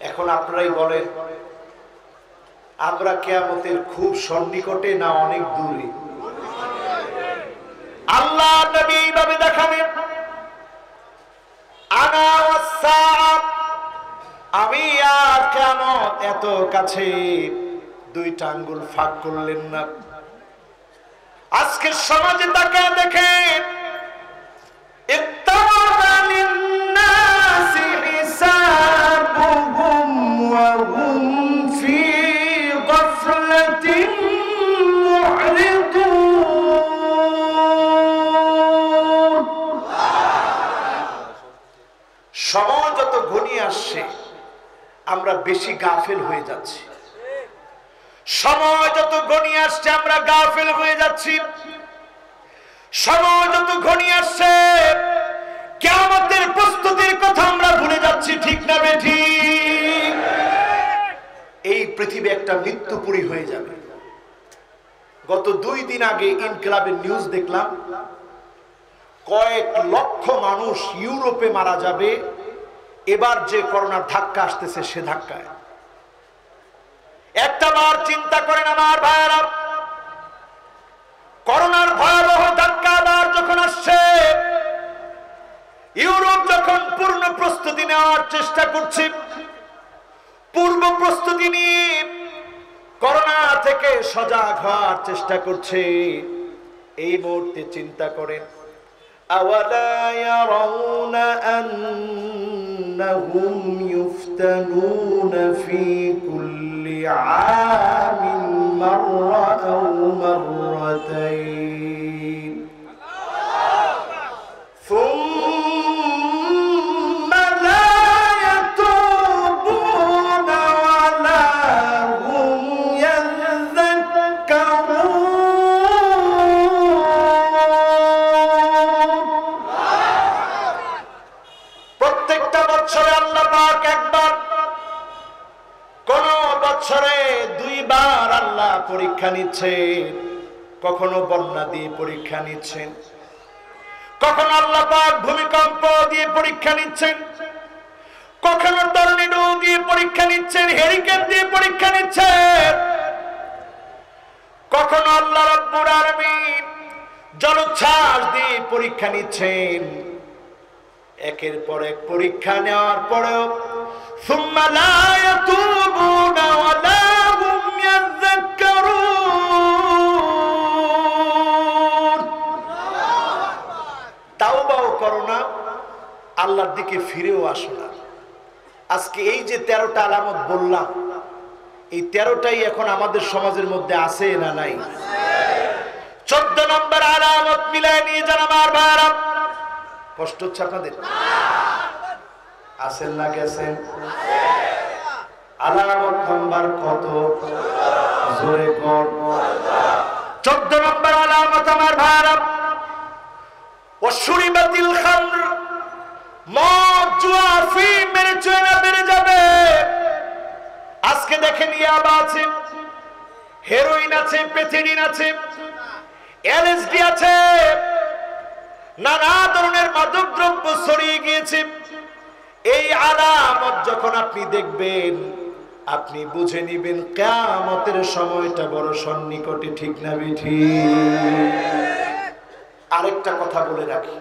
এখন আপনারাই বলেন, আমরা কিয়ামতের খুব সন্নিকটে না অনেক দূরে? আল্লাহ নবী এইভাবে দেখাবেন, আনা ওয়াস-সাআত, আমি আর কিয়ামত এত কাছে, দুইটা আঙ্গুল ফাঁক করলেন না। আজকের সমাজে তাকে দেখেন, ইত্তাবা লিন-নাসি হিসাবুহুম ওয়া হুম ফি গাফলাতিন মু'রিদুন। সময় যত ঘনিয়ে আসছে আমরা বেশি গাফেল হয়ে যাচ্ছি। সময় যত ঘনিয়ে আসছে আমরা গাফেল হয়ে যাচ্ছি। সময় যত ঘনিয়ে আসছে কিয়ামতের প্রস্তুতির কথা আমরা ভুলে যাচ্ছি। ঠিক না বেঠিক? এই পৃথিবী একটা মৃত্যুপুরী হয়ে যাবে। গত 2 দিন আগে ইনকিলাবের নিউজ দেখলাম, কয়েক লক্ষ মানুষ ইউরোপে মারা যাবে এবার যে করোনার ধাক্কা আসতেছে সে ধাক্কায়। একটা বার চিন্তা করেন আমার ভাইয়েরা, করোনার ভয়াবহ ধাক্কা আবার যখন আসছে, ইউরোপ যখন পূর্ণ প্রস্তুতি নেওয়ার চেষ্টা করছে, পূর্ব প্রস্তুতি নিয়ে করোনা থেকে সজাগ হওয়ার চেষ্টা করছে, এই মুহূর্তে চিন্তা করেন, আওয়ালা ইয়ারাউনা আন্নাহুম ইফতানুনা ফি কুল্লি আমিন মাররা আও মাররাতাইন সুম্মা লা ইয়াতুবুনা ওয়া লা হুম ইয়াযাক্কারুন। প্রত্যেকটা বছরে আল্লাহ পাক একবার, কোন বছরে 2 বার আল্লাহ পরীক্ষা নিচ্ছেন। কখনো বন্যা দিয়ে পরীক্ষা নিচ্ছেন, কখনো আল্লাহ পাক ভূমিকম্প দিয়ে পরীক্ষা নিচ্ছেন, কখনো টর্নেডো দিয়ে পরীক্ষা নিচ্ছেন, হেরিকেন দিয়ে পরীক্ষা নিচ্ছেন, কখনো আল্লাহ রাব্বুল আলামিন জলোচ্ছ্বাস দিয়ে পরীক্ষা নিচ্ছেন। একের পর এক পরীক্ষা নেওয়ার পরেও সুম্মা লা ইয়াতুবুনা ওয়া লা হুম ইয়াযাক্কারুন। তাওবাও করো না, আল্লাহর দিকে ফিরেও আসো না। আজকে এই যে 13টা আলামত বললাম, এই 13টাই এখন আমাদের সমাজের মধ্যে আছে না নাই? 14 নম্বর আলামত মিলায় নিয়ে যান আমার ভাইরা। কষ্ট হচ্ছে আপনাদের? আছেন না গেছেন? আলামত নাম্বার কত? জোরে কর। 14 নম্বর আলামত আমার ভাইরা, ওয়াশুরিবাতিল খামর, মদ জুয়া আফিম মেরে চুয়েনা বেড়ে যাবে। আজকে দেখেন ইয়াবা আছে, হেরোইন আছে, পেথিডিন আছে, এলএসডি আছে, নানা ধরনের মাদক দ্রব্য ছড়িয়ে গিয়েছে। এই আলামত যখন আপনি দেখবেন, আপনি বুঝে নিবেন কিয়ামতের সময়টা বড় সন্নিকটে। ঠিক না বেঠিক? আরেকটা কথা বলে রাখি,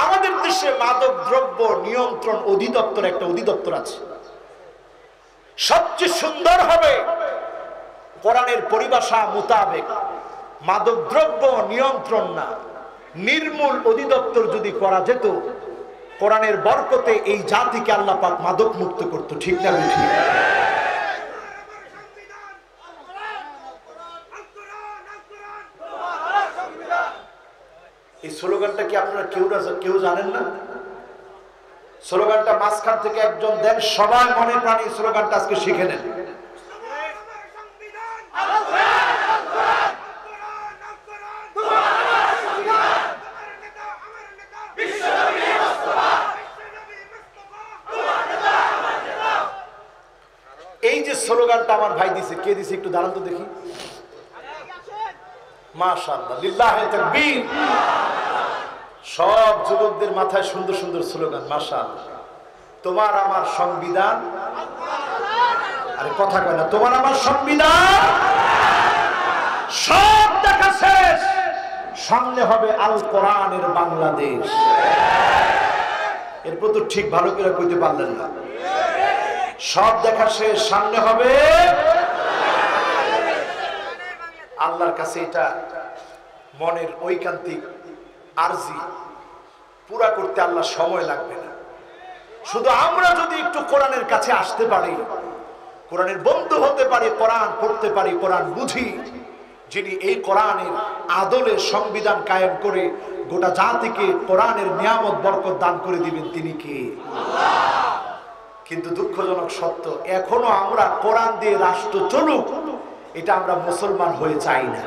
আমাদের দেশে মাদক দ্রব্য নিয়ন্ত্রণ অধিদপ্তর একটা অধিদপ্তর আছে। সবচেয়ে সুন্দর হবে কোরআনের পরিভাষা মোতাবেক মাদক দ্রব্য নিয়ন্ত্রণ না, নির্মূল অধিদপ্তর যদি করা যেত, কোরআনের বরকতে এই জাতিকে আল্লাহ পাক মাদক মুক্ত করত। ঠিক না বেঠিক? এই স্লোগানটা কি আপনারা কেউ জানেন না? স্লোগানটা মাঝখান থেকে একজন দেন, সবাই মনে প্রাণে স্লোগানটা আজকে শিখে নেন। এই যে স্লোগানটা আমার ভাই দিছে, কে দিছে একটু দাঁড়ান তো দেখি। মাশাআল্লাহ, লিল্লাহি তাকবীর। সব যুবকদের মাথায় সুন্দর সুন্দর স্লোগান। মাশাআল্লাহ। তোমার আমার সংবিধান আরে কথা কয় না, তোমার আমার সংবিধান সব দেখা শেষ, সামনে হবে আল কোরআনের বাংলাদেশ। এরপর তো ঠিক ভালো করে কইতে পারলেন না। সব দেখা শেষ, সামনে হবে আল্লাহর কাছে এটা মনের ঐকান্তিক আরজি পুরা করতে আল্লাহ সময় লাগবে না। শুধু আমরা যদি একটু কোরআনের কাছে আসতে পারি, কোরআনের বন্ধু হতে পারি, কোরআন পড়তে পারি, কোরআন বুঝি, যিনি এই কোরআনের আদলের সংবিধান কায়েম করে গোটা জাতিকে কোরআনের নিয়ামত বরকত দান করে দিবেন, তিনি কে? আল্লাহ। কিন্তু দুঃখজনক সত্য, এখনো আমরা কোরআন দিয়ে রাষ্ট্র চলুক এটা আমরা মুসলমান হয়ে চাই না।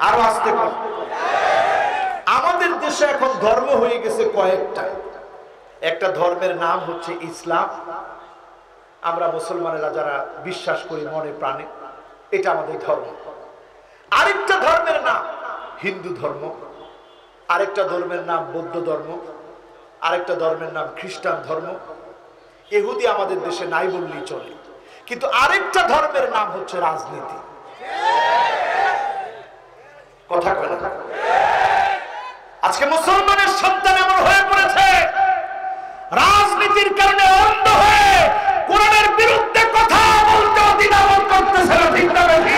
আরো আসতে কর, আমাদের দেশে এখন ধর্ম হয়ে গেছে কয়েকটা। একটা ধর্মের নাম হচ্ছে ইসলাম, আমরা মুসলমানেরা যারা বিশ্বাস করি মনে প্রাণে, এটা আমাদের ধর্ম। আরেকটা ধর্মের নাম হিন্দু ধর্ম, আরেকটা ধর্মের নাম বৌদ্ধ ধর্ম, আরেকটা ধর্মের নাম খ্রিস্টান ধর্ম। ইহুদি আমাদের দেশে নাই বললেই চলে। কিন্তু আরেকটা ধর্মের নাম হচ্ছে রাজনীতি। কথা কয় না? আজকে মুসলমানের সন্তান এমন হয়ে পড়েছে, রাজনীতির কারণে অন্ধ হয়ে কোরআনের বিরুদ্ধে কথা বলতে দ্বিধাবোধ করতেছে না। ঠিক না বেশি?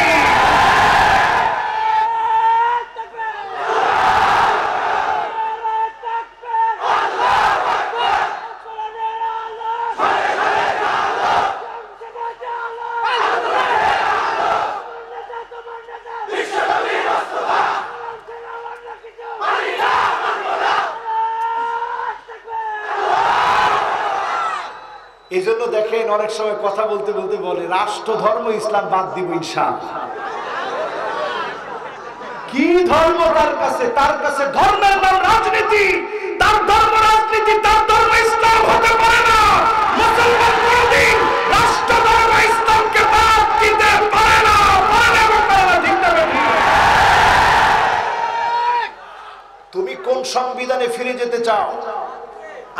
এই জন্য দেখেন অনেক সময় কথা বলতে বলতে বলে রাষ্ট্র ধর্ম ইসলাম বাদ দিব ইনশাআল্লাহ। কি ধর্ম তার কাছে? তার কাছে ধর্মের নাম রাজনীতি, তার ধর্ম রাজনীতি, তার ধর্ম ইসলাম হতে পারে না। মুসলমান কোনদিন রাষ্ট্র ধর্ম ইসলামকে বাদ দিতে পারে না। তুমি কোন সংবিধানে ফিরে যেতে চাও?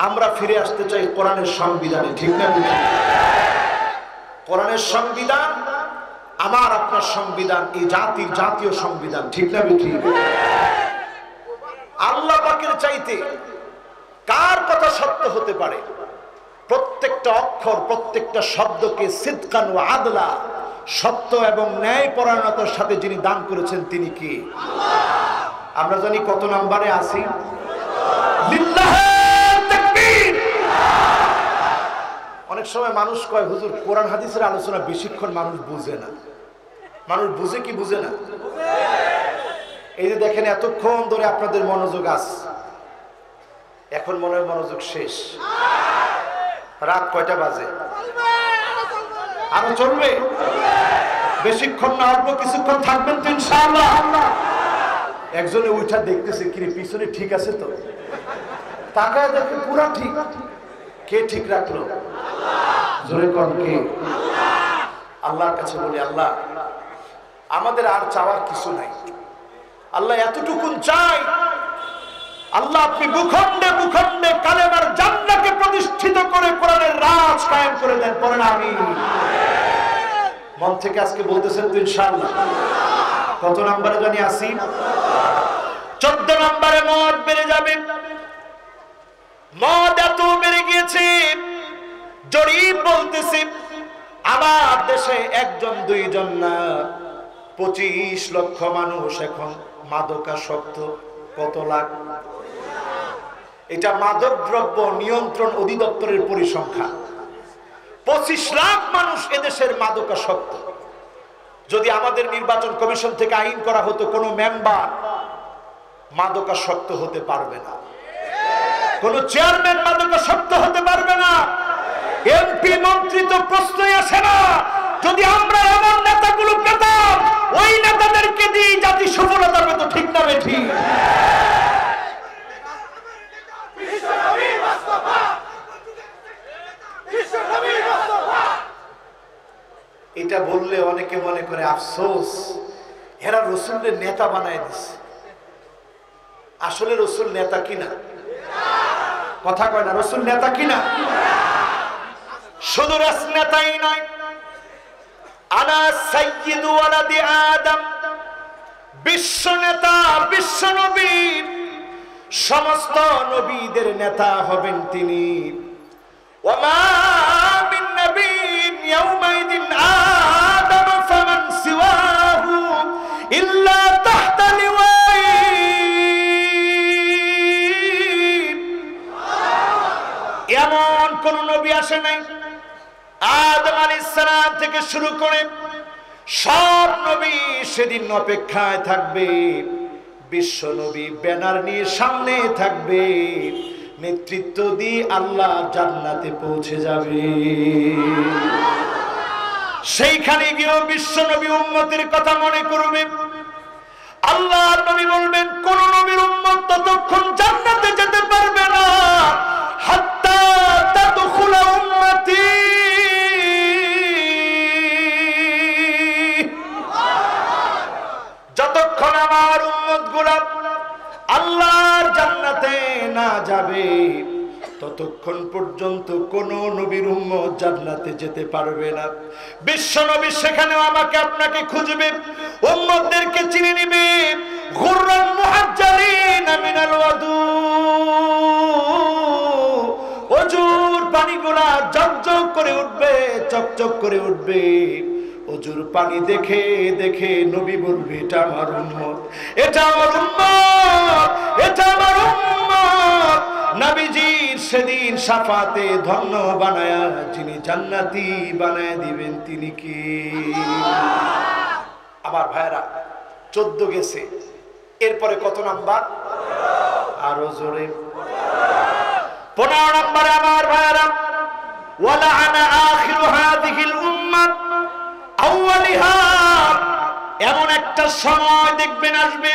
আমরা ফিরে আসতে চাই কোরআনের সংবিধানে। ঠিক না? কোরআনের সংবিধান আমার আপনার সংবিধান, এই জাতির জাতীয় সংবিধান। ঠিক না? আল্লাহ পাকের চাইতে কার কথা সত্য হতে পারে? প্রত্যেকটা অক্ষর, প্রত্যেকটা শব্দকে সিদকান ওয়া আদলা, সত্য এবং ন্যায় পরায়ণতার সাথে যিনি দান করেছেন তিনি কি? আমরা জানি কত নম্বরে আছি? লিল্লাহ। অনেক সময় মানুষ কয় হুজুর কোরআন হাদিসের আলোচনা বেশিক্ষণ মানুষ বুঝে না। মানুষ বুঝে কি বুঝে না? এই যে দেখেন এতক্ষণ ধরে আপনাদের মনোযোগ আছে, এখন মনে হয় মনোযোগ শেষ। রাত কয়টা বাজে? আরো চলবে? বেশিক্ষণ না, অল্প কিছুক্ষণ থাকবেন তো ইনশাআল্লাহ। একজনে উঠা দেখতেছে কিরে পিছনে ঠিক আছে তো, তাকায় দেখে পুরা ঠিক। কে ঠিক রাখলো? জোরে কোন কে? আল্লাহর কাছে বলি আল্লাহ আমাদের আর চাওয়ার কিছু নাই। আল্লাহ এতটুকু চাই, আল্লাহ আপনি ভূখণ্ডে ভূখণ্ডে কালেমার জান্নাতকে প্রতিষ্ঠিত করে কোরআনের রাজ কায়েম করে দেন। পড়েন আমিন। মন থেকে আজকে বলতেছেন তো ইনশাআল্লাহ। কত নম্বরে জানি আসি? 14 নম্বরে মদ বেড়ে যাবে। মদ এত বেড়ে গিয়েছে, জরিপ বলতেছে আমার দেশে একজন দুইজন না 25 লক্ষ মানুষ এখন মাদকাসক্ত। কত লাখ? এটা মাদক দ্রব্য নিয়ন্ত্রণ অধিদপ্তরের পরিসংখ্যান। 25 লাখ মানুষ এদেশের মাদকাসক্ত। যদি আমাদের নির্বাচন কমিশন থেকে আইন করা হতো কোন মেম্বার মাদকাসক্ত হতে পারবে না, কোন চেয়ারম্যান মাদকাসক্ত হতে পারবে না, এমপি মন্ত্রী তো প্রশ্নই আসে না। যদি আমরা এমন নেতাগুলো পেতাম, ওই নেতাদেরকে দিয়ে জাতি সফলতা পেত। ঠিক না বেঠি? এটা বললে অনেকে মনে করে আফসোস, এরা রসুলের নেতা বানায় দিচ্ছে। আসলে রসুল নেতা কিনা? কথা কয় না, রসুল নেতা কিনা? শুধু নেতাই নয়, আনা সাইয়্যিদু ওয়ালাদি আদম, বিশ্ব নেতা, বিশ্ব নবী, সমস্ত নবীদের নেতা হবেন তিনি। ওয়া মা মিন নাবিয়্যিন ইয়াওমাইদিন আদম ফামান সিওয়াহু ইল্লা তাহতা লিওয়াই। এমন কোন নবী আসে নাই আদম আলাইহিস সালাম থেকে শুরু করে সব নবী সেদিন অপেক্ষায় থাকবে। বিশ্ব নবী ব্যানার নিয়ে সামনে থাকবে, নেতৃত্ব দিয়ে আল্লাহ জান্নাতে পৌঁছে যাবে। সেইখানে গিয়ে বিশ্ব নবী উম্মতের কথা মনে করবে। আল্লাহর নবী বলবেন কোন নবীর উম্মত ততক্ষণ জান্নাতে যেতে পারবে না হাত্তা তাদখুলা উম্মতি, যতক্ষণ আমার উম্মতগুলো আল্লাহর জান্নাতে না যাবে ততক্ষণ পর্যন্ত কোন নবীর উম্মত জান্নাতে যেতে পারবে না। বিশ্ব নবী সেখানেও আমাকে আপনাকে খুঁজবে, উম্মতদেরকে চিনে নেবে। গুররান মুহাজ্জালিনা মিনাল ওয়াদু, ওজুর পানিগুলা ঝকঝক করে উঠবে, চকচক করে উঠবে। ওজুর পানি দেখে দেখে নবী বলবে এটা আমার উম্মত, এটা আমার উম্মত, এটা আমার উম্মত। নবীজির সেদিন শাফাতে ধন্য বানায়া যিনি জান্নাতি বানায় দিবেন তিনি কি? আমার ভাইরা 14 গেছে, এরপরে কত নাম্বার? আরো জোরে 15 নম্বরে আমার ভাইরা ওয়ালা আনা আখিরু হাযিহিল উম্মাহ আউয়ালিহা। এমন একটা সময় দেখবেন আসবে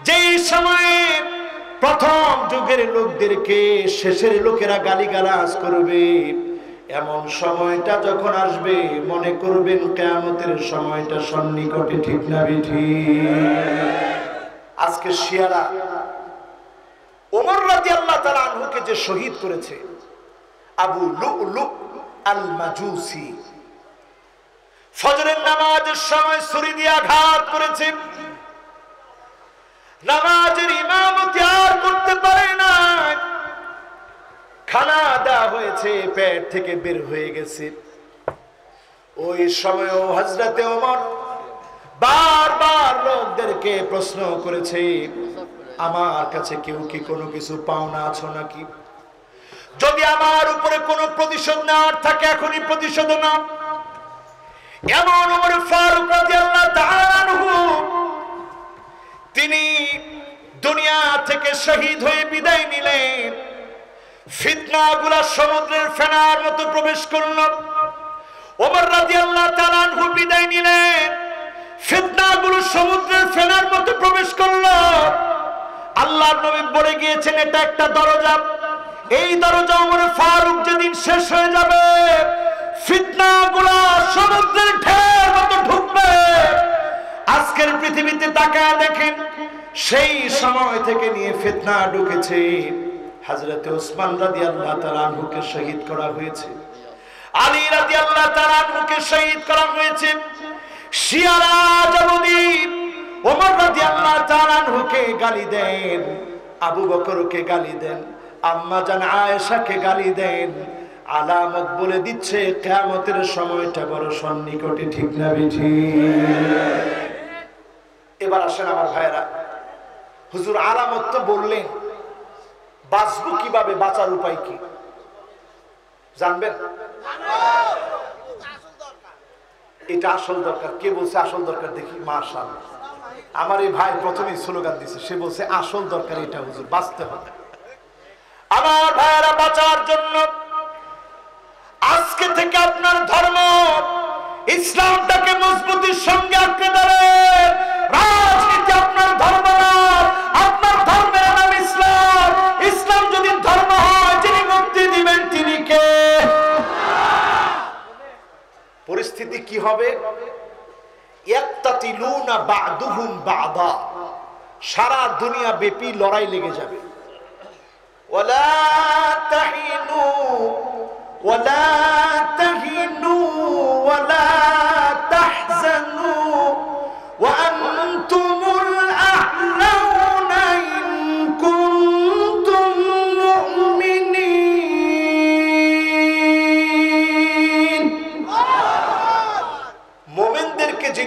যেই সময়ে প্রথম যুগের লোকদেরকে শেষের লোকেরা গালিগালাজ করবে। এমন সময়টা যখন আসবে মনে করবেন কিয়ামতের সময়টা সন্নিকটে, ঠিক না ঠিক? আজকে শিয়ারা ওমর রাদিয়াল্লাহু তাআলা আনহুকে যে শহীদ করেছে, আবু লু'লু আল মাজুসি, ফজরের নামাজের সময় ছুরি দিয়ে আঘাত করেছে, নামাজের ইমামতি আর করতে পারে না, খানা দেওয়া হয়েছে, পেট থেকে বের হয়ে গেছে। ওই সময়ও হযরতে ওমর বারবার লোকদেরকে প্রশ্ন করেছে আমার কাছে কেউ কি কোনো কিছু পাওনা আছো নাকি? যদি আমার উপরে কোনো প্রতিশোধ নেওয়ার থাকে এখনই প্রতিশোধ নাও। এমন ওমর ফারুক রাদিয়াল্লাহু তাআলা আনহু তিনি দুনিয়া থেকে শহীদ হয়ে বিদায় নিলেন। ফিতনাগুলো সমুদ্রের ফেনার মতো প্রবেশ করল। ওমর রাদিয়াল্লাহু তাআলা আনহু বিদায় নিলেন, ফিতনাগুলো সমুদ্রের ফেনার মতো প্রবেশ করল। আল্লাহর নবী বলে গিয়েছেন এটা একটা দরজা, এই দরজা ওমর ফারুক যেদিন শেষ হয়ে যাবে ফিতনাগুলো সমুদ্রের ঢেউর মতো ঢুকবে। আজকের পৃথিবীতে তাকায় দেখেন সেই সময় থেকে নিয়ে ফিতনা ঢুকেছে। হযরত ওসমান রাদিয়াল্লাহু তাআলা আনহুকে শহীদ করা হয়েছে, আলী রাদিয়াল্লাহু তাআলা আনহুকে শহীদ করা হয়েছে। শিয়ারা যদি ওমর রাদিয়াল্লাহু তাআলা আনহুকে গালি দেন, আবু বকরকে গালি দেন, আম্মা জান আয়েশাকে গালি দেন, আলামত বলে দিচ্ছে কিয়ামতের সময়টা বড় সন্নিকটে, ঠিক না বেঠিক? এবার আসেন আমার ভাইরা, হুজুর আলামত তো বললেন, বাঁচবো কিভাবে, বাঁচার উপায় কি জানবেন? এটা আসল দরকার। কে বলছে আসল দরকার? দেখি, মাশাআল্লাহ, আমার এই ভাই প্রথমেই স্লোগান দিছে, সে বলছে আসল দরকার এটা হুজুর, বাঁচতে হবে। আমার ভাইরা বাঁচার জন্য আজকে থেকে আপনার ধর্ম ইসলামটাকে মজবুতির সঙ্গে আঁকড়ে ধরেন। রাজনীতি আপনার ধর্ম না, আপনার ধর্মের নাম ইসলাম। ইসলাম যদি ধর্ম হয়, যিনি মুক্তি দিবেন তিনি কে? পরিস্থিতি কি হবে? ইয়াক্তাতিলুনা বা'দুহুম বা'দা, সারা দুনিয়া ব্যাপী লড়াই লেগে যাবে। ওয়ালা তাহিনু ওয়ালা তাহিনু ওয়ালা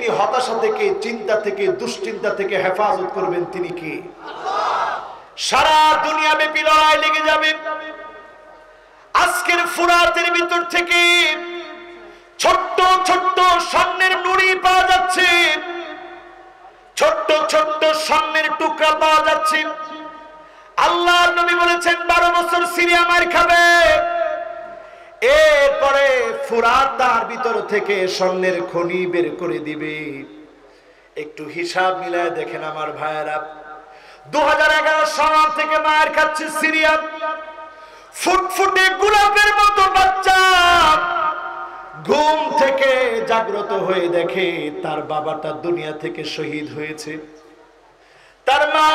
যিনি হতাশা থেকে, চিন্তা থেকে, দুশ্চিন্তা থেকে হেফাজত করবেন তিনি কে? সারা দুনিয়া ব্যাপী লড়াই লেগে যাবে। আজকের ফুরাতের ভিতর থেকে ছোট্ট ছোট্ট স্বর্ণের নুড়ি পাওয়া যাচ্ছে, ছোট্ট ছোট্ট স্বর্ণের টুকরা পাওয়া যাচ্ছে। আল্লাহর নবী বলেছেন 12 বছর সিরিয়া মার খাবে, এরপরে ফুরাত তার ভিতর থেকে স্বর্ণের খনি বের করে দিবে। একটু হিসাব মিলায় দেখেন আমার ভাইয়েরা, 2011 সাল থেকে মার খাচ্ছে সিরিয়া। ফুটফুটে গোলাপের মতো বাচ্চা ঘুম থেকে জাগ্রত হয়ে দেখে তার বাবাটা দুনিয়া থেকে শহীদ হয়েছে, তার মা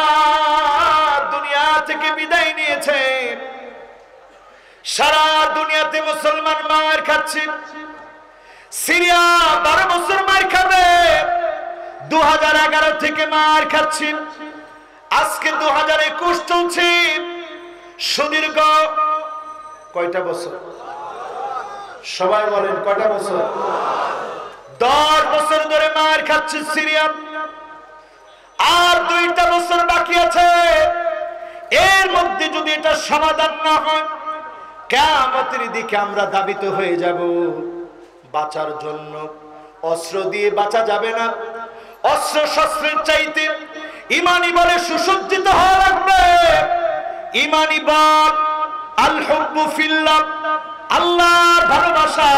দুনিয়া থেকে বিদায় নিয়েছে। সারা দুনিয়াতে মুসলমান মার খাচ্ছে, সিরিয়া 12 বছর মার খাবে, 2011 থেকে মার খাচ্ছে। আজকে 2021 চলছে, সুদীর্ঘ কয়টা বছর? সবাই বলেন কয়টা বছর? 10 বছর ধরে মার খাচ্ছে সিরিয়া। আর 2টা বছর বাকি আছে, এর মধ্যে যদি এটা সমাধান না হয় কিয়ামতের দিকে আমরা দাবিত হয়ে যাব। বাঁচার জন্য অস্ত্র দিয়ে বাঁচা যাবে না, অস্ত্র শস্ত্রের চাইতে ঈমানি বলে সুসজ্জিত হওয়া লাগবে। ঈমানি বল আল হুব্বু ফিল্লাহ, আল্লাহর ভালোবাসা,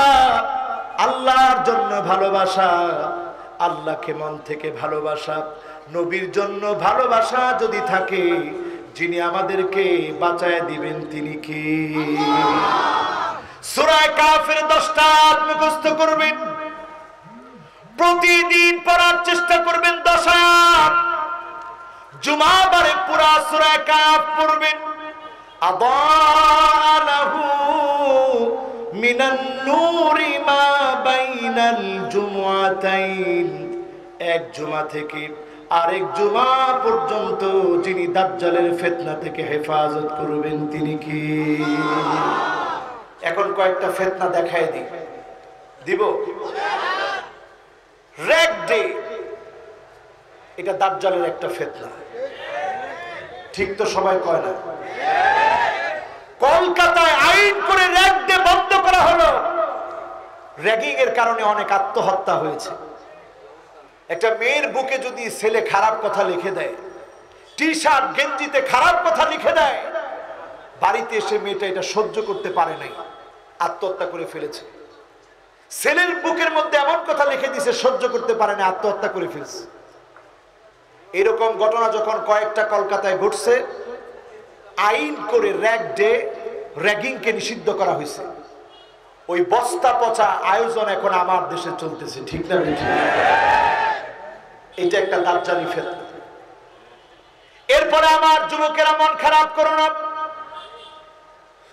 আল্লাহর জন্য ভালোবাসা, আল্লাহকে মন থেকে ভালোবাসা, নবীর জন্য ভালোবাসা যদি থাকে, যিনি আমাদেরকে বাঁচায় দিবেন তিনি কি? সূরা কাফের 10টা আয়াত মুখস্থ করবেন, প্রতিদিন পড়ার চেষ্টা করবেন 10 আয়াত। জুমাবারে পুরা সূরা কাফ পড়বেন। আদালাহু মিনান নূরি মা বাইনাল জুমআতাইন, এক জুমা থেকে আরেক জুমা পর্যন্ত যিনি দাজ্জালের ফিতনা থেকে হেফাজত করবেন তিনি কি? এখন কয়েকটা ফিতনা দেখায় দিব। র‍্যাগ ডে, এটা দাজ্জালের একটা ফিতনা, ঠিক তো? সবাই কয় না? কলকাতায় আইন করে র‍্যাগ ডে বন্ধ করা হলো। র‍্যাগিং এর কারণে অনেক আত্মহত্যা হয়েছে। একটা মেয়ের বুকে যদি ছেলে খারাপ কথা লিখে দেয়, টি শার্ট গেঞ্জিতে খারাপ কথা লিখে দেয়, বাড়িতে এসে মেয়েটা এটা সহ্য করতে পারে নাই, আত্মহত্যা করে ফেলেছে। ছেলের বুকের মধ্যে এমন কথা লিখে দিয়েছে, সহ্য করতে পারে না, আত্মহত্যা করে ফেলছে। এরকম ঘটনা যখন কয়েকটা কলকাতায় ঘটছে, আইন করে র‍্যাগ ডে, র‍্যাগিংকে নিষিদ্ধ করা হয়েছে। ওই বস্তা পচা আয়োজন এখন আমার দেশে চলতেছে, ঠিক না? এটা একটা দাজ্জালি ফিতনা। এরপরে আমার যুবকেরা মন খারাপ করো না,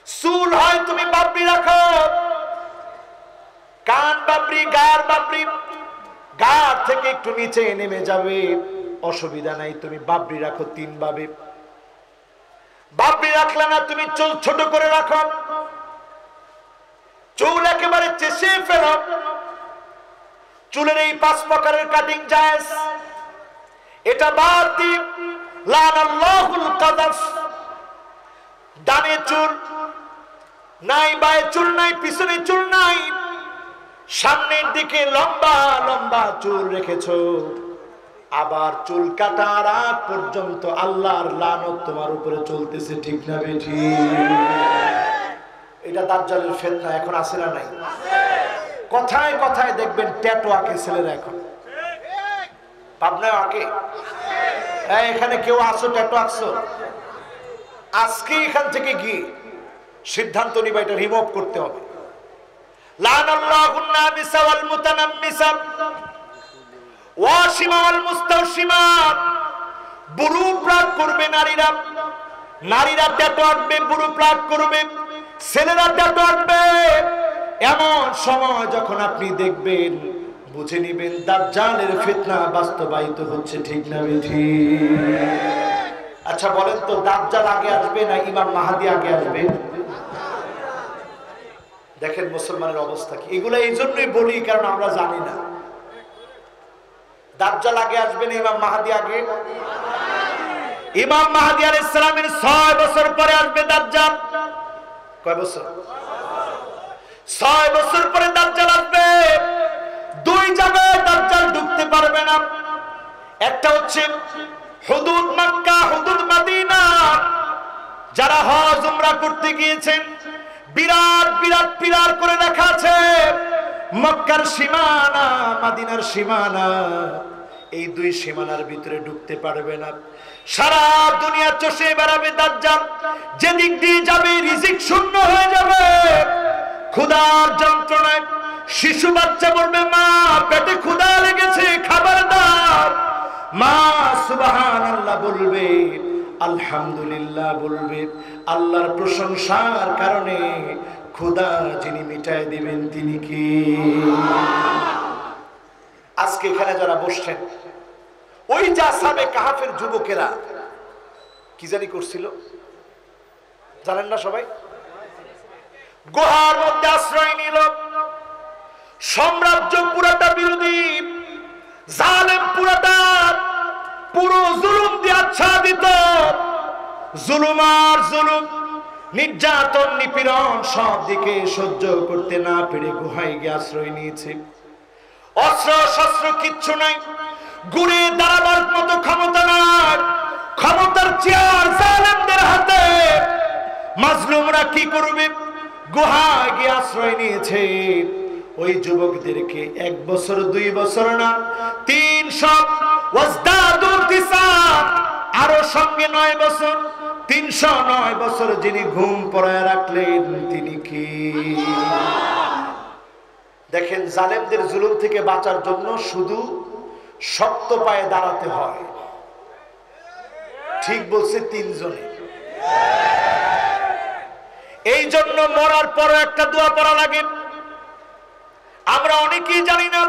চুল হয় তুমি বাবরি রাখো, কান বাবরি, গার বাবরি, গার থেকে একটু নিচে নেমে যাবে, অসুবিধা নাই, তুমি বাবরি রাখো 3 ভাবে। বাবরি রাখলে না, তুমি চুল ছোট করে রাখো, চুল একেবারে চেঁচে ফেলো। চুলের এই 5 প্রকারের কাটিং জায়েজ, এটা বাদ দিন। লানাল্লাহুল কাযাফ, ডানে চুল নাই, বায়ে চুল নাই, পিছনে চুল নাই, সামনের দিকে লম্বা লম্বা চুল রেখেছো, আবার চুল কাটার আগ পর্যন্ত আল্লাহর লানত তোমার উপরে চলতেছে, ঠিক না বেঠি? এটা দাজ্জালের ফিতনা। এখন আছে না নাই? কথায় কথায় দেখবেন ট্যাটু আঁকে ছেলেরা, এখন পাবনায় আঁকে। এখানে কেউ আসো ট্যাটু আঁকছো? আজকে এখান থেকে গিয়ে সিদ্ধান্ত নিবা এটা রিমুভ করতে হবে। লানাল্লাহুন নামিসা ওয়াল মুতানাম্মিসা ওয়াশিমা ওয়াল মুস্তাওশিমা, বুড়ু প্লাগ করবে নারীরা, নারীরা ট্যাটু আঁকবে, বুড়ু প্লাগ করবে, ছেলেরা ট্যাটু আঁকবে। এমন সময় যখন আপনি দেখবেন, বুঝে নিবেন দাজ্জালের ফিতনা বাস্তবায়িত হচ্ছে, ঠিক না বেঠি? আচ্ছা বলেন তো, দাজ্জাল আগে আসবে না ইমাম মাহদী আগে আসবে? দেখেন মুসলমানের অবস্থা কি। এগুলো এই জন্যই বলি কারণ আমরা জানি না। দাজ্জাল আগে আসবেন, ইমাম মাহদি আগে? ইমাম মাহদি আলাইহিস সালামের 6 বছর পরে আসবে দাজ্জাল। কয় বছর? 6 বছর পরে দাজ্জাল আসবে। দুই জায়গায় দাজ্জাল ঢুকতে পারবে না। একটা হচ্ছে হুদুদ মক্কা, হুদুদ মদিনা। যারা হজ উমরা করতে গিয়েছেন, বিরাট বিরাট পিলার করে রাখা আছে, মক্কার সীমানা, মদিনার সীমানা। এই দুই সীমানার ভিতরে ঢুকতে পারবে না। সারা দুনিয়া চষে বেড়াবে দাজ্জাল। যেদিক দিয়ে যাবে রিজিক শূন্য হয়ে যাবে। ক্ষুধার যন্ত্রণায় শিশু বাচ্চা বলবে, মা পেটে ক্ষুধা লেগেছে, খাবার দাও। মা সুবহানাল্লাহ বলবে, আলহামদুলিল্লাহ বলবে। আল্লাহর প্রশংসার কারণে ক্ষুধা যিনি মিটায় দিবেন তিনি কি? আজকে এখানে যারা বসছেন, ওই যে আসহাবে কাহাফের যুবকেরা কি জানি করছিল জানেন না সবাই? গুহার মধ্যে আশ্রয় নিল। সাম্রাজ্য পুরাটা বিরোধী, জালেম পুরাটা, পুরো জুলুম দিয়ে আচ্ছাদিত। জুলুম আর জুলুম, নির্যাতন নিপীড়ন সব দিকে সহ্য করতে না পেরে গুহায় গিয়ে আশ্রয় নিয়েছে। অস্ত্র শস্ত্র কিচ্ছু নাই, ঘুরে দাঁড়াবার মতো ক্ষমতা নাই। ক্ষমতার চেয়ার জালেমদের হাতে। মাজলুমরা কি করবে? গুহায় গিয়ে আশ্রয় নিয়েছে। ওই যুবকদেরকে 1 বছর 2 বছর না, 300 ওয়াজদাদু তিসা, আরো সঙ্গে 9 বছর, 309 বছর যিনি ঘুম পড়ায় রাখলেন তিনি কি? দেখেন, জালেমদের জুলুম থেকে বাঁচার জন্য শুধু শক্ত পায়ে দাঁড়াতে হয়। ঠিক বলছে 3 জনে। এই জন্য মরার পর একটা দোয়া পড়া লাগে। আমরা অনেকেই জানি না।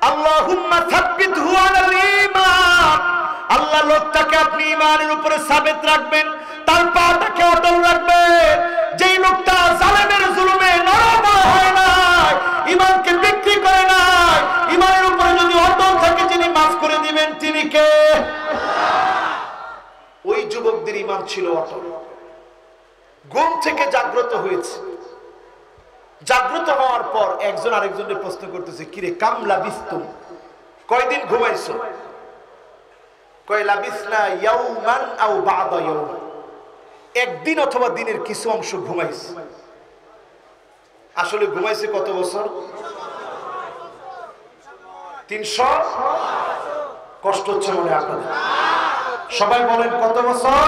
আল্লাহুম্মা সাব্বিতহু আলাল ঈমান। আল্লাহ লোকটাকে আপনি ঈমানের উপরে সাবিত রাখবেন, তার পাটাকে অটল রাখবেন। যেই লোকটা জালেমের জুলুমে নরম হয় না, ঈমানকে বিক্রি করে না, ঈমানের উপরে যদি অটল থাকে, যিনি মাফ করে দিবেন তিনি কে? ওই যুবকদের ঈমান ছিল অটল। ঘুম থেকে জাগ্রত হয়েছে। জাগ্রত হওয়ার পর একজন আরেকজনের প্রশ্ন করতেছে, কিরে কাম লাবিস্তুম, কয়দিন ঘুমাইছো? কয় লাবিসনা ইয়াউমান আও বা'দা ইয়াউম, একদিন অথবা দিনের কিছু অংশ ঘুমাইছে। আসলে ঘুমাইছে কত বছর? 300। কষ্ট হচ্ছে মনে আপনাদের? সবাই বলেন কত বছর?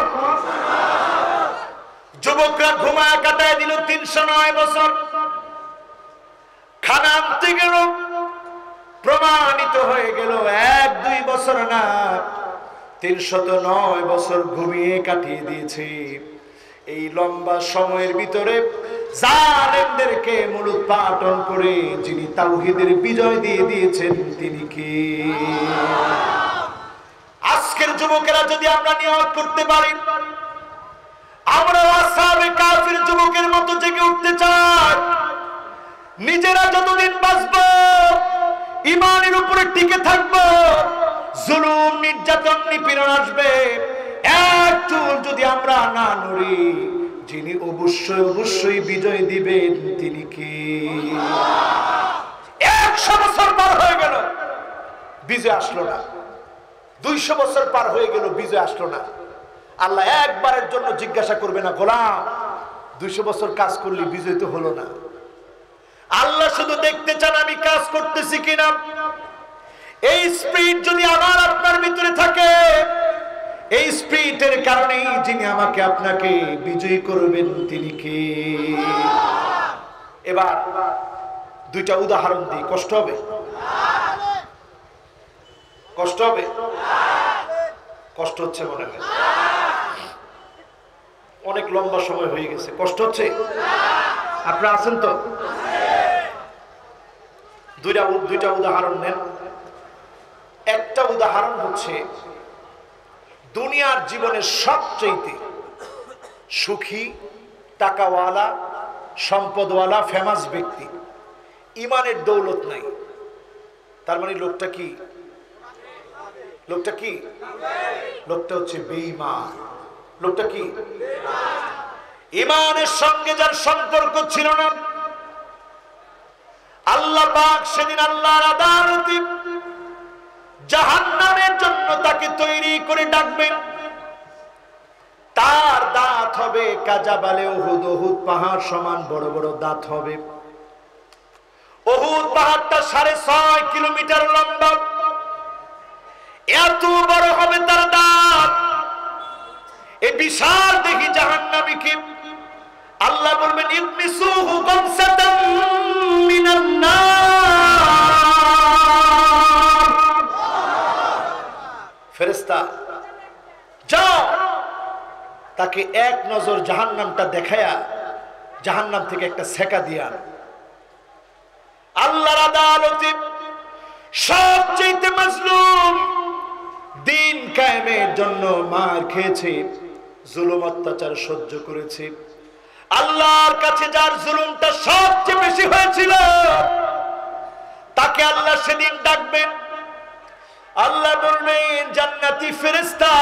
যুবকরা ঘুমায় কাটায় দিল 309 বছর। খানা আনতে গেল, প্রমাণিত হয়ে গেল 1-2 বছর না, 309 বছর ঘুমিয়ে কাটিয়ে দিয়েছে। এই লম্বা সময়ের ভিতরে জালেমদেরকে মূলোৎপাটন করে যিনি তাওহীদের বিজয় দিয়ে দিয়েছেন তিনি কি? আজকের যুবকেরা যদি আমরা নিয়ত করতে পারি, আমরা আসহাবে কাফির যুবকের মতো জেগে উঠতে চাই। নিজেরা যতদিন বাঁচবো, ঈমানের উপরে টিকে থাকবো। জুলুম নির্যাতন নিপীড়ন আসবে, এক চুল যদি আমরা না নড়ি, যিনি অবশ্যই অবশ্যই বিজয় দিবেন তিনি কি? 100 বছর পার হয়ে গেল, বিজয় আসলো না। 200 বছর পার হয়ে গেল, বিজয় আসলো না। আল্লাহ একবারের জন্য জিজ্ঞাসা করবে না, গোলাম 200 বছর কাজ করলি বিজয় তো হলো না। আল্লাহ শুধু দেখতে চান আমি কাজ করতেছি কিনা। এই স্পিরিট যদি আমার আপনার ভিতরে থাকে, এই স্পিরিটের কারণেই যিনি আমাকে আপনাকে বিজয়ী করবেন তিনি কে? এবার 2টা উদাহরণ দিই। কষ্ট হবে? কষ্ট হবে? কষ্ট হচ্ছে মনে হয়, অনেক লম্বা সময় হয়ে গেছে। কষ্ট হচ্ছে? আপনারা আছেন তো? 2টা উদাহরণ নেন। একটা উদাহরণ হচ্ছে দুনিয়ার জীবনের সবচেয়ে সুখী, টাকাওয়ালা, সম্পদওয়ালা, ফেমাস ব্যক্তি, ইমানের দৌলত নাই। তার মানে লোকটা কি? লোকটা কি? লোকটা হচ্ছে বেঈমান। লোকটা কি? ইমানের সঙ্গে যার সম্পর্ক ছিল না, আল্লাহ পাক সেদিন আল্লাহর আদালতে জাহান্নামের জন্য তাকে তৈরি করে ডাকবেন। তার দাঁত হবে কাজাবালে উহুদ, উহুদ পাহাড় সমান বড় বড় দাঁত হবে। উহুদ পাহাড়টা 6.5 কিলোমিটার লম্বা, এত বড় হবে তার দাঁত। এই বিশাল দেখি জাহান্নামীকে আল্লাহ বলবেন ইবমিসুহু গামসাতাম মিনান নার। ফেরেশতা যাও, তাকে এক নজর জাহান্নামটা দেখায়া জাহান্নাম থেকে একটা সেকা দিয়া। আল্লাহর আদালতে সবচেয়ে মাজলুম, দিন কায়েমের জন্য মার খেয়েছে, জুলুম অত্যাচার সহ্য করেছে, আল্লাহর কাছে যার জুলুমটা সবচেয়ে বেশি হয়েছিল তাকে আল্লাহ সেদিন ডাকবেন। আল্লাহ বলবেন জান্নাতি ফেরেশতা,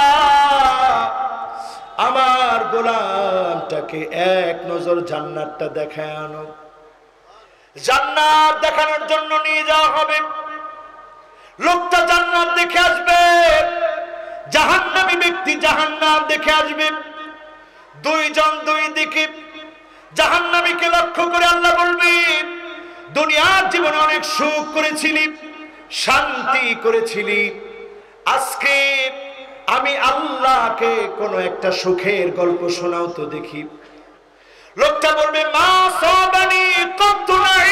আমার গোলামটাকে এক নজর জান্নাতটা দেখায় আনো। জান্নাত দেখানোর জন্য নিয়ে যাওয়া হবে। লোকটা জান্নাত দেখে আসবে, জাহান্নামী ব্যক্তি জাহান্নাম দেখে আসবে। দুইজন দুই দিকে। জাহান্নামীকে লক্ষ্য করে আল্লাহ বলবেন দুনিয়ার জীবনে অনেক সুখ করেছিলি, শান্তি করেছিলি, আজকে আমি আল্লাহকে কোন একটা সুখের গল্প শোনাও তো দেখি। লোকটা বলবে মা সাবানি কত নাই,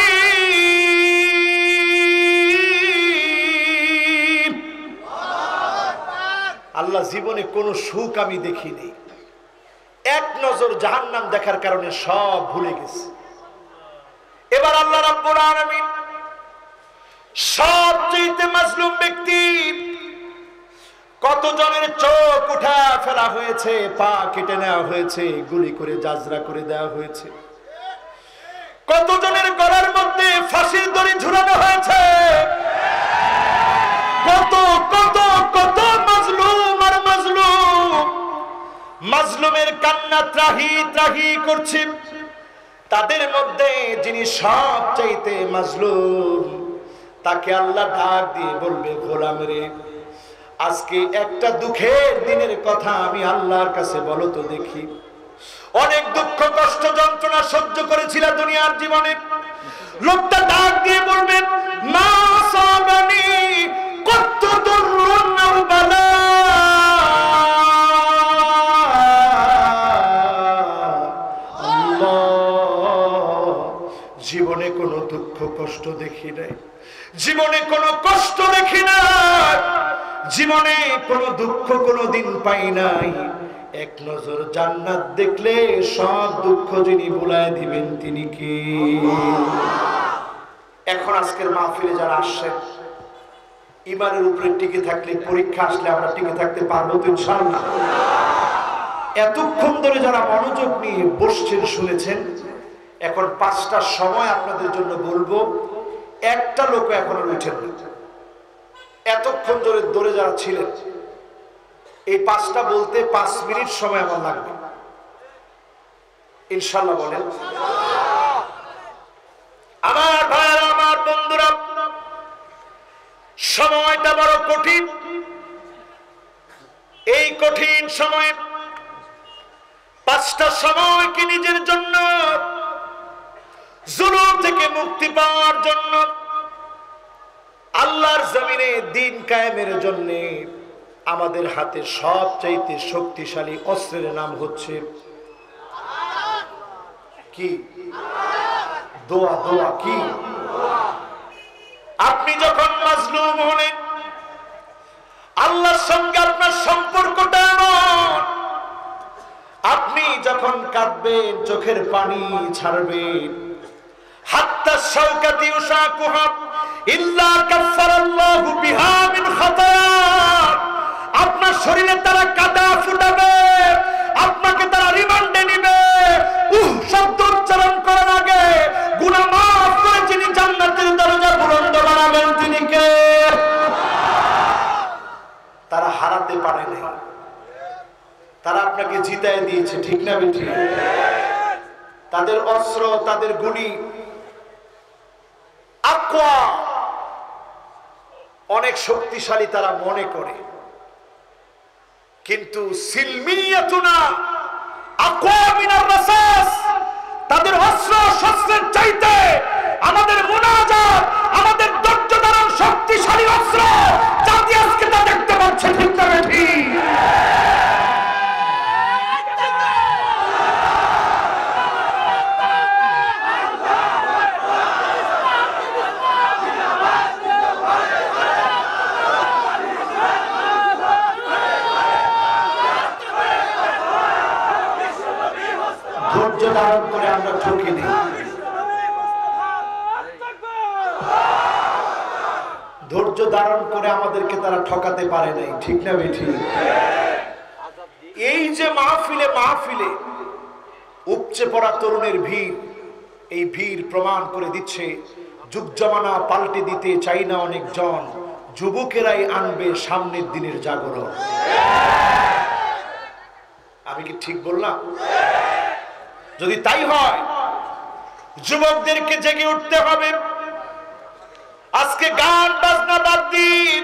আল্লাহ জীবনে কোন সুখ আমি দেখিনি। এক নজর জাহান্নাম দেখার কারণে সব ভুলে গেছে। এবার আল্লাহ রাব্বুল আলামিন সবচেয়ে মাজলুম ব্যক্তি, কতজনের চোখ উঠা ফেলা হয়েছে, পা কেটে নেওয়া হয়েছে, গুলি করে জাজরা করে দেওয়া হয়েছে, কতজনের গলার মধ্যে ফাঁসির দড়ি ঝুলানো হয়েছে, কত কত কত মাজলুম আর মাজলুম, মাজলুমের কান্না ত্রাহি ত্রাহি করছে। তাদের মধ্যে যিনি সবচাইতে মাজলুম, তাকে আল্লাহ ডাক দিয়ে বলবে গোলাম রে, আজকে একটা দুঃখের দিনের কথা আমি আল্লাহর কাছে বলো তো দেখি। অনেক দুঃখ কষ্ট যন্ত্রণা সহ্য করেছিল দুনিয়ার জীবনে। লোকটা ডাক দিয়ে বলবে মা সাবানি কত দুরুন আও বালা, আল্লাহ জীবনে কোনো দুঃখ কষ্ট দেখি নাই, জীবনে কোনো কষ্ট দেখি নাই, জীবনে কোনো দুঃখ কোনো দিন পাই নাই। এক নজর জান্নাত দেখলে সব দুঃখ যিনি ভুলায় দিবেন তিনি কি? এখন আজকের মাহফিলে যারা আসছেন, ইমানের উপরে টিকে থাকলে, পরীক্ষা আসলে আমরা টিকে থাকতে পারবো তো ইনশাআল্লাহ? এতক্ষণ ধরে যারা মনোযোগ নিয়ে বসছেন শুনেছেন, এখন 5টার সময় আপনাদের জন্য বলবো, একটা লোক এখনো উঠেন না। এতক্ষণ ধরে দৌড়ে যারা ছিলেন, এই 5টা বলতে 5 মিনিট সময় আমার লাগবে ইনশাআল্লাহ। বলেন আমার ভাইরা, আমার বন্ধুরা, সময়টা বড় কঠিন। এই কঠিন সময়ে 5টা সময় কি নিজের জন্য, জুলুম থেকে মুক্তি পাওয়ার জন্য, আল্লাহর জমিনে দিন কায়েমের জন্য আমাদের হাতে সবচাইতে শক্তিশালী অস্ত্রের নাম হচ্ছে কি? দোয়া। দোয়া কি? আপনি যখন মাজলুম হলেন, আল্লাহর সঙ্গে আপনার সম্পর্কটা এমন, আপনি যখন কাঁদবেন, চোখের পানি ছাড়বেন, হাত্তা শাওকাতি উশাকুহা ইল্লা কাফফারাল্লাহু বিহা মিন খাতায়া, আপনার শরীরে তারা কাদা ফুটাবে, আপনাকে তারা রিমান্ডে নিবে, শব্দ উচ্চারণ করার আগে গুনাহ মাফ করে যিনি জান্নাতের দরজা বুলন্দ বানাবেন তিনি কে? বিদায় দিয়েছে, ঠিক না বেঠিক? তাদের অস্ত্র, তাদের গুলি আকওয়া, অনেক শক্তিশালী তারা মনে করে, কিন্তু সিলমিয়াতুনা আকওয়া মিনার রাসাস, তাদের অস্ত্র শস্ত্রের চাইতে আমাদের মুনাজাত, আমাদের ধৈর্য ধারণ শক্তিশালী অস্ত্র, জাতি আজকে তা দেখতে পাচ্ছে, ঠিক না বেঠিক? ধৈর্য ধারণ করে আমরা ঠকি নেই, ধৈর্য ধারণ করে আমাদেরকে তারা ঠকাতে পারে নাই, ঠিক না বেঠিক? এই যে মাহফিলে মাহফিলে উপচে পড়া তরুণের ভিড়, এই ভিড় প্রমাণ করে দিচ্ছে যুগ জামানা পাল্টে দিতে চাই না অনেকজন, যুবকেরাই আনবে সামনের দিনের জাগরণ। আমি কি ঠিক বললাম? যদি তাই হয়, যুবকদেরকে জেগে উঠতে হবে। আজকে গান বাজনা বাদ দিন,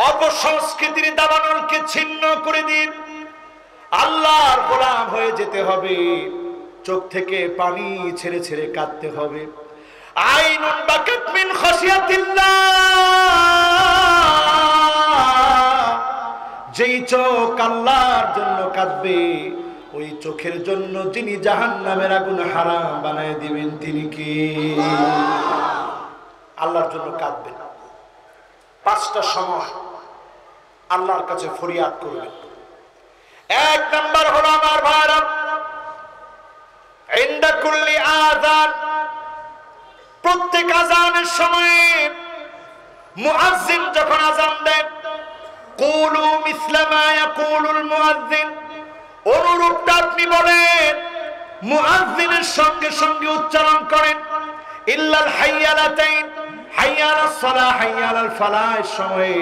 অপসংস্কৃতির দাবানলকে ছিন্ন করে দিন, আল্লাহর গোলাম হয়ে যেতে হবে। চোখ থেকে পানি ছেড়ে ছেড়ে কাঁদতে হবে। আইনুন বাকাত মিন খাশিয়াতিল্লাহ, যেই চোখ আল্লাহর জন্য কাঁদবে, ওই চোখের জন্য যিনি জাহান্নামের আগুন হারাম বানায় দিবেন তিনি কি? আল্লাহর জন্য কাঁদবেন। 5টা সময় আল্লাহর কাছে ফরিয়াদ করবেন। 1 নাম্বার হলো আমার ভাইরা, ইনদা কুল্লি আযান, প্রত্যেক আযানের সময়ে মুয়াজ্জিন যখন আযান দেন, কুলু মিসলা মা ইয়াকুলুল মুয়াজ্জিন, অনুরূপটা আপনি বলেন, মুয়াজ্জিনের সঙ্গে সঙ্গে উচ্চারণ করেন। ইল্লাল হাইয়ালাতাইন, হাইয়ালাস সালাহ, হাইয়ালাল ফালাহ সময়ে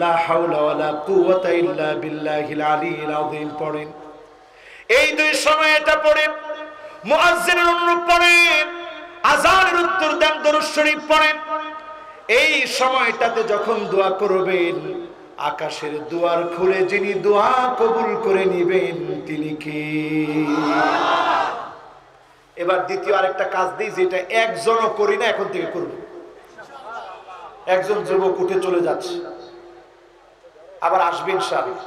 লা হাওলা ওয়ালা কুওয়াতা ইল্লা বিল্লাহিল আলিয়্যিল আযীম পড়েন। এই 2 সময় এটা পড়েন। মুয়াজ্জিনের অনুরূপ পড়েন, আযানের উত্তর দেন, দরুদ শরীফ পড়েন। এই সময়টাতে যখন দোয়া করবেন, আকাশের দুয়ার খুলে যিনি দোয়া কবুল করে নেবেন তিনি কে? এবার দ্বিতীয় আরেকটা কাজ দিই, যেটা একজনও করি না, এখন থেকে করব। একজন যুবক উঠে চলে যাচ্ছে, আবার আসবে ইনশাআল্লাহ,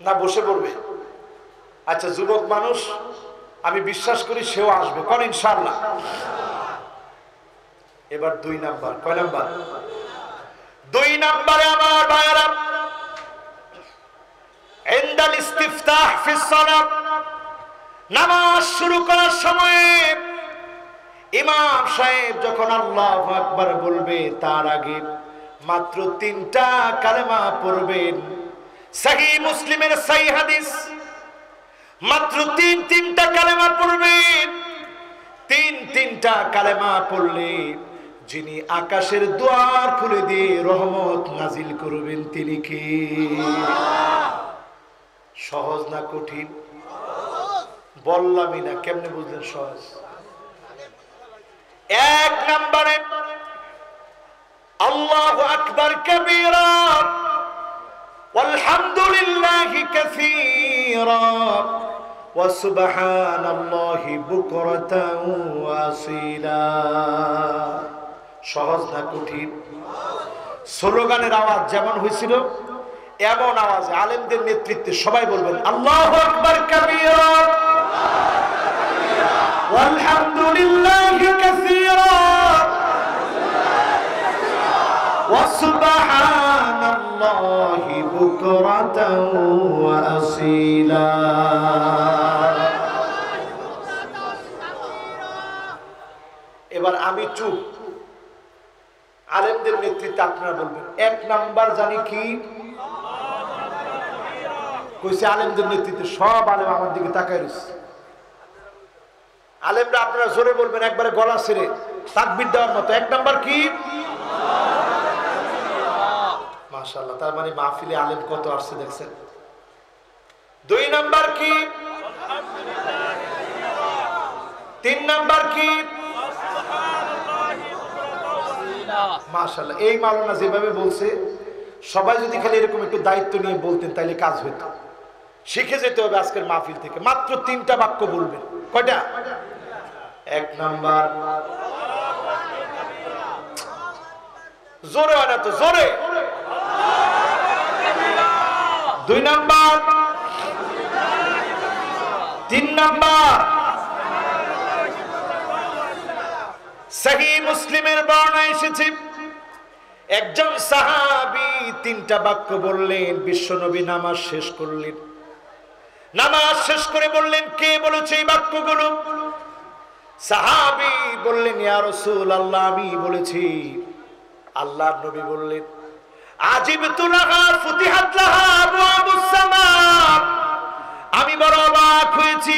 না বসে পড়বে? আচ্ছা, যুবক মানুষ, আমি বিশ্বাস করি সেও আসবে, কোন ইনশাআল্লাহ। এবার 2 নাম্বার, কয় নাম্বার? 2 নাম্বারে আমার ভাইরা, ইনদাল ইস্তিফতাহ ফিস সালাত, নামাজ শুরু করার সময় ইমাম সাহেব যখন আল্লাহু আকবার বলবে, তার আগে মাত্র 3টা কালেমা পড়বেন। সহিহ মুসলিমের সহিহ হাদিস, মাত্র 3টা কালেমা পড়বেন। 3টা কালেমা পড়লে যিনি আকাশের দুয়ার খুলে দিয়ে রহমত নাজিল করবেন তিনি কি? সহজ না কঠিন? বললামই না, কেমনে বুঝলেন সহজ? 1 নম্বরে আল্লাহু আকবার কাবীরা ওয়ালহামদুলিল্লাহি কাসীরা ওয়া সুবহানাল্লাহি বুকরাতান ওয়া আসীলা। সহজ না কঠিন? স্লোগানের আওয়াজ যেমন হয়েছিল, এমন আওয়াজ আলেমদের নেতৃত্বে সবাই বলবেন, আল্লাহু আকবার কাবীরা ওয়ালহামদুলিল্লাহি কাসীরা ওয়া সুবহানাল্লাহি বুকরাতান ওয়া আসীলা। এবার আমি চুপ, আলেমদের নেতৃত্বে আপনারা বলবেন। 1 নাম্বার জানি কি কইছে? আলেমদের নেতৃত্বে সব আলেম আমার দিকে তাকায় রয়েছে। আলেমরা আপনারা জোরে বলবেন, একবারে গলা ছেড়ে তাকবীর দেওয়ার মতো। 1 নাম্বার কি? মাশাআল্লাহ, তার মানে মাহফিলে আলেম কত আসছে দেখছেন। দুই নাম্বার কি? তিন নাম্বার কি? মাশাআল্লাহ, এই মাওলানা যেভাবে বলছে সবাই যদি খালি এরকম একটু দায়িত্ব নিয়ে বলতেন তাহলে কাজ হতো। শিখে যেতে হবে আজকের মাহফিল থেকে। মাত্র 3টা বাক্য বলবেন। কয়টা? এক নাম্বার, জোরে হয় না তো, জোরে। দুই নাম্বার, তিন নাম্বার। সহিহ মুসলিমের বর্ণনা এসেছে একজন সাহাবী 3টা বাক্য বললেন। বিশ্বনবী নামাজ শেষ করলেন। নামাজ শেষ করে বললেন, কে বলেছে এই বাক্যগুলো? সাহাবী বললেন, ইয়া রাসূলুল্লাহ, আমি বলেছি। আল্লাহর নবী বললেন, আজিবতু লাহা ফুতিহাত লাহা আবওয়াবুস সামা। আমি বড় অবাক হয়েছি।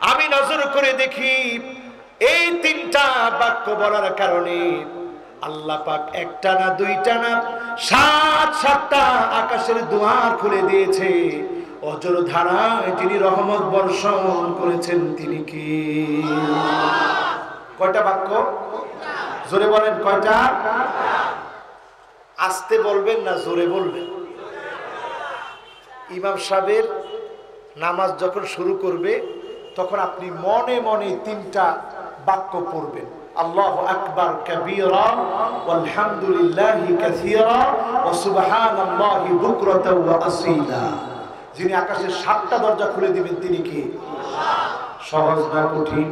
আমি নজর করে দেখি এই 3টা বাক্য বলার কারণে আল্লাহ পাক একটা না দুইটা না 7-7টা আকাশের দুয়ার খুলে দিয়েছে। অজর ধারায় যিনি রহমত বর্ষণ করেছেন তিনি কি? কয়টা বাক্য? জোরে বলেন, কয়টা? আস্তে বলবেন না জোরে বলবেন? ইমাম সাহেবের নামাজ যখন শুরু করবে তখন আপনি মনে মনে 3টা বাক্য পড়বেন। আল্লাহু আকবার কাবীরা ওয়ালহামদুলিল্লাহি কাসীরা ওয়া সুবহানাল্লাহি বুকরাতাও ওয়া আসীলা। যিনি আকাশের 7টা দরজা খুলে দিবেন তিনি কি? সহজ না কঠিন?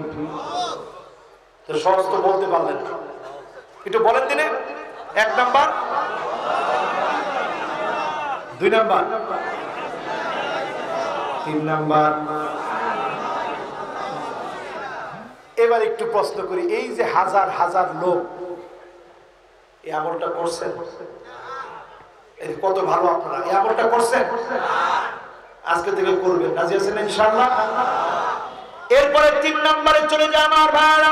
তো সহজ তো বলতে পারলেন না, একটু বলেন দিনে। 1 নাম্বার, 2 নাম্বার, 3 নাম্বার। এবার একটু প্রশ্ন করি, এই যে হাজার হাজার লোক এই আমলটা করছেন, কত ভালো আপনারা এই আমলটা করছেন, আজকে থেকে করবেন, রাজি আছেন ইনশাআল্লাহ? এরপরে 3 নম্বরে চলে যায় আমার ভাইরা,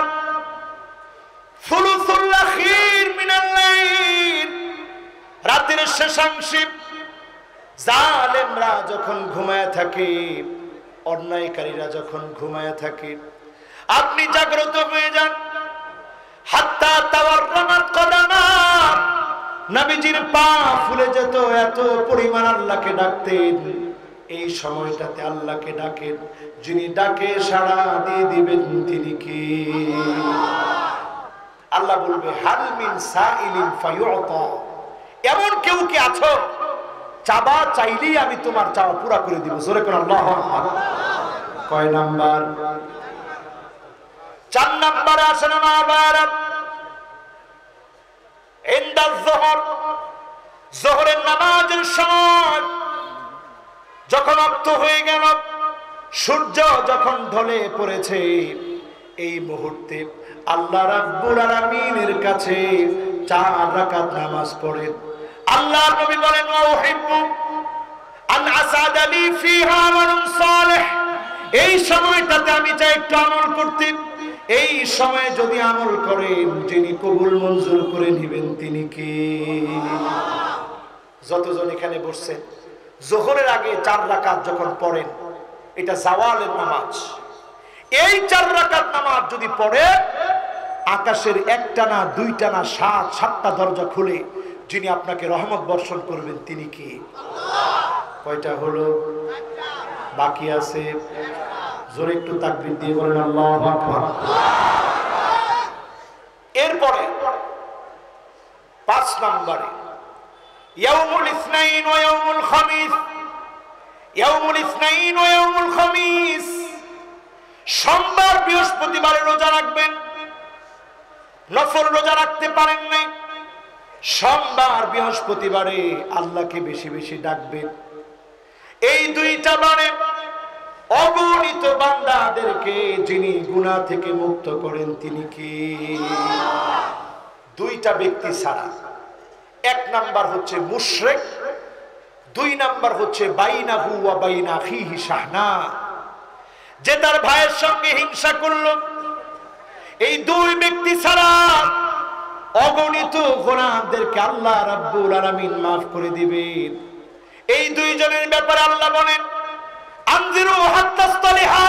সুলুসুল আখির মিনাল লাইল, রাতের শেষাংশে জালেমরা যখন ঘুমায় থাকে, অন্যায়কারীরা যখন ঘুমায় থাকে, আপনি জাগ্রত হয়ে যান। হাত্তা তাওয়াররামাত কদামা, নবীজির পা ফুলে যেত, এত পরিমাণ আল্লাহকে ডাকতেন। এই সময়টাতে আল্লাহকে ডাকেন, যিনি ডাকে সাড়া দিয়ে দিবেন তিনি কি? আল্লাহ বলবে, হাল মিন সাইলিন ফায়ুতা, এমন কেউ কি আছো চাবা, চাইলেই আমি তোমার চাওয়া পুরা করে দিব। জোরে করে আল্লাহু আকবার। কয় নাম্বার? 4 নম্বরে আসেন আমার ভাইরা, ইনদাল যোহর, যোহরের নামাজের সময় যখন ওয়াক্ত হয়ে গেল, সূর্য যখন ঢলে পড়েছে, এই মুহূর্তে আল্লাহ রাব্বুল আলামিনের কাছে 4 রাকাত নামাজ পড়েন। আল্লাহর নবী বলেন, ওয়াহিব্বু আন আসাদালি ফিহা আমালুন সালিহ, এই সময়টাতে আমি চাই একটু আমল করতে। এই সময়ে যদি আমল করেন, যিনি কবুল মঞ্জুর করে নেবেন তিনি কে? যতজন এখানে বসছেন, যোহরের আগে 4 রাকাত যখন পড়েন, এটা জাওয়ালের নামাজ। এই 4 রাকাত নামাজ যদি পড়ে, আকাশের 1টা না 2টা না 7-7টা দরজা খুলে যিনি আপনাকে রহমত বর্ষণ করবেন তিনি কি? কয়টা হলো? বাকি আছে। জোরে একটু তাকবীর দিয়ে বলেন আল্লাহু আকবার। এরপরে 5 নম্বরে ইয়াউমুল ইসনাইন ওয়া ইয়াউমুল খামিস, ইয়াউমুল ইসনাইন ওয়া ইয়াউমুল খামিস, সোমবার বৃহস্পতিবারে রোজা রাখবেন। নফল রোজা রাখতে পারেন নাই, সোমবার বৃহস্পতিবারে আল্লাহকে বেশি বেশি ডাকবেন। এই 2টা বারে অগণিত বান্দাদেরকে যিনি গুনাহ থেকে মুক্ত করেন তিনি কি? 2টা ব্যক্তি ছাড়া। 1 নাম্বার হচ্ছে মুশরিক, 2 নাম্বার হচ্ছে বাইনাহু ওয়া বাইনা আখিহি শাহনা, যে তার ভাইয়ের সঙ্গে হিংসা করল। এই 2 ব্যক্তি ছাড়া অগণিত গুনাহদেরকে আল্লাহ রাব্বুল আলামিন মাফ করে দিবেন। এই 2 জনের ব্যাপারে আল্লাহ বলেন, আনজিরু হাত্তাস্তালিহা,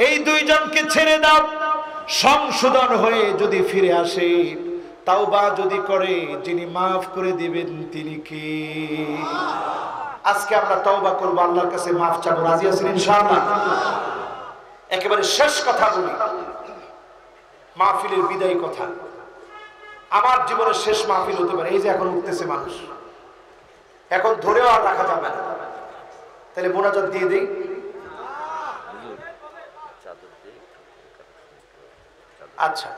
এই দুইজনকে ছেড়ে দাও, সংশোধন হয়ে যদি ফিরে আসে, তাওবা যদি করে, যিনি মাফ করে দিবেন তিনি কে? আজকে আমরা তওবা করব, আল্লাহর কাছে মাফ চাবো। রাজি আছেন ইনশাআল্লাহ? একেবারে শেষ কথা বলি, মাহফিলের বিদায় কথা। আমার জীবনের শেষ মাহফিল হতে পারে। এই যে এখন উঠতেছে মানুষ, এখন ধরেও আর রাখা যাবে না। তাহলে মোনাজাত দিয়ে দেই। আচ্ছা,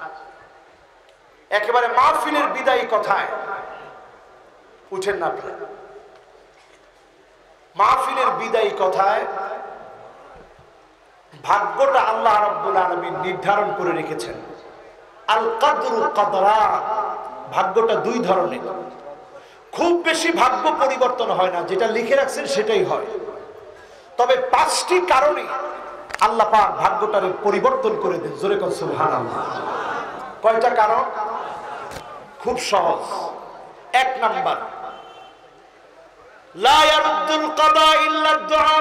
একেবারে মাহফিলের বিদায়ী কথায় উঠেন না আপনারা। মাহফিলের বিদায়ী কথায় ভাগ্যটা আল্লাহ রাব্বুল আলামিন নির্ধারণ করে রেখেছেন। আল কদরু কদরা, ভাগ্যটা দুই ধরনের। খুব বেশি ভাগ্য পরিবর্তন হয় না, যেটা লিখে রাখছেন সেটাই হয়। তবে 5টি কারণে আল্লাহ পাক ভাগ্যটারে পরিবর্তন করে দেন। জোরে কোন সুবহানাল্লাহ। কয়টা কারণ? খুব সহজ। 1 নাম্বার, লা ইয়ারুদ্দুল কাদা ইল্লা দুআ।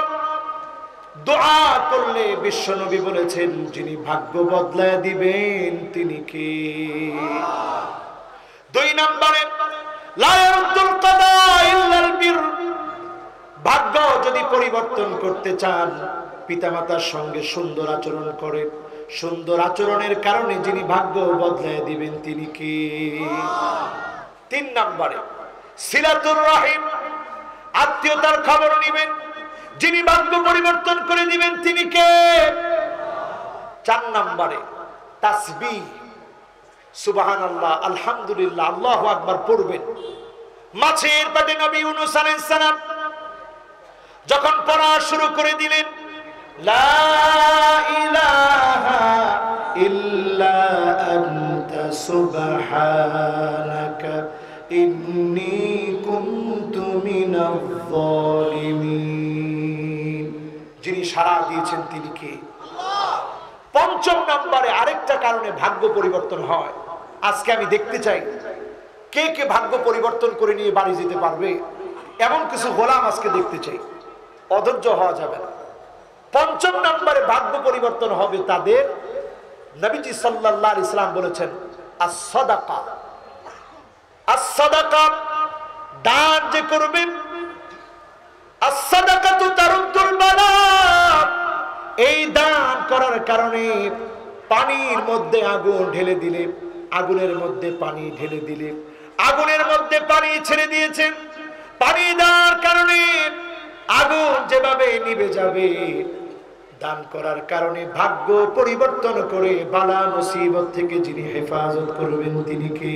দোয়া করলে বিশ্বনবী বলেছেন, যিনি ভাগ্য বদলায় দিবেন তিনি কে? 2 নম্বরে, লা ইয়ারুদ্দুল কাদা ইল্লাল বির। ভাগ্য যদি পরিবর্তন করতে চান, পিতামাতার সঙ্গে সুন্দর আচরণ করে, সুন্দর আচরণের কারণে যিনি ভাগ্য বদলায় দিবেন তিনি কে? 3 নম্বরে, সিলাতুর রাহিম, আত্মীয়তার খবর নেবেন, যিনি ভাগ্য পরিবর্তন করে দিবেন তিনি কে? 4 নম্বরে, তাসবিহ, সুবহানাল্লাহ, আলহামদুলিল্লাহ, আল্লাহু আকবার পড়বেন। মাছের পেটে নবী ইউনূস আলাইহিস সালাম যখন পড়া শুরু করে দিলেন, লা ইলাহা ইল্লা আনতা সুবহানাকা ইন্নী কুনতু মিনাজ জালিমিন। যিনি সাড়া দিয়েছেন তিনি কে? আল্লাহ। 5 নম্বরে আরেকটা কারণে ভাগ্য পরিবর্তন হয়। আজকে আমি দেখতে চাই কে কে ভাগ্য পরিবর্তন করে নিয়ে বাড়ি যেতে পারবে, এমন কিছু গোলাম আজকে দেখতে চাই। অধৈর্য হওয়া যাবে না। 5 নম্বরে ভাগ্য পরিবর্তন হবে তাদের, নবীজি সাল্লাল্লাহু আলাইহি সাল্লাম বলেছেন, as-সাদাকা। as-সাদাকা, দান যে করবে, as-সাদাকাতু তারুদ্দুল বালা। এই দান করার কারণে পানির মধ্যে আগুন ঢেলে দিলে, আগুনের মধ্যে পানি ঢেলে দিলে, আগুনের মধ্যে পানি ছেড়ে দিয়েছেন, পানি দেওয়ার কারণে আগুন যেভাবে নিভে যাবে, দান করার কারণে ভাগ্য পরিবর্তন করে বালা মুসিবত থেকে যিনি হেফাজত করবেন তিনি কে?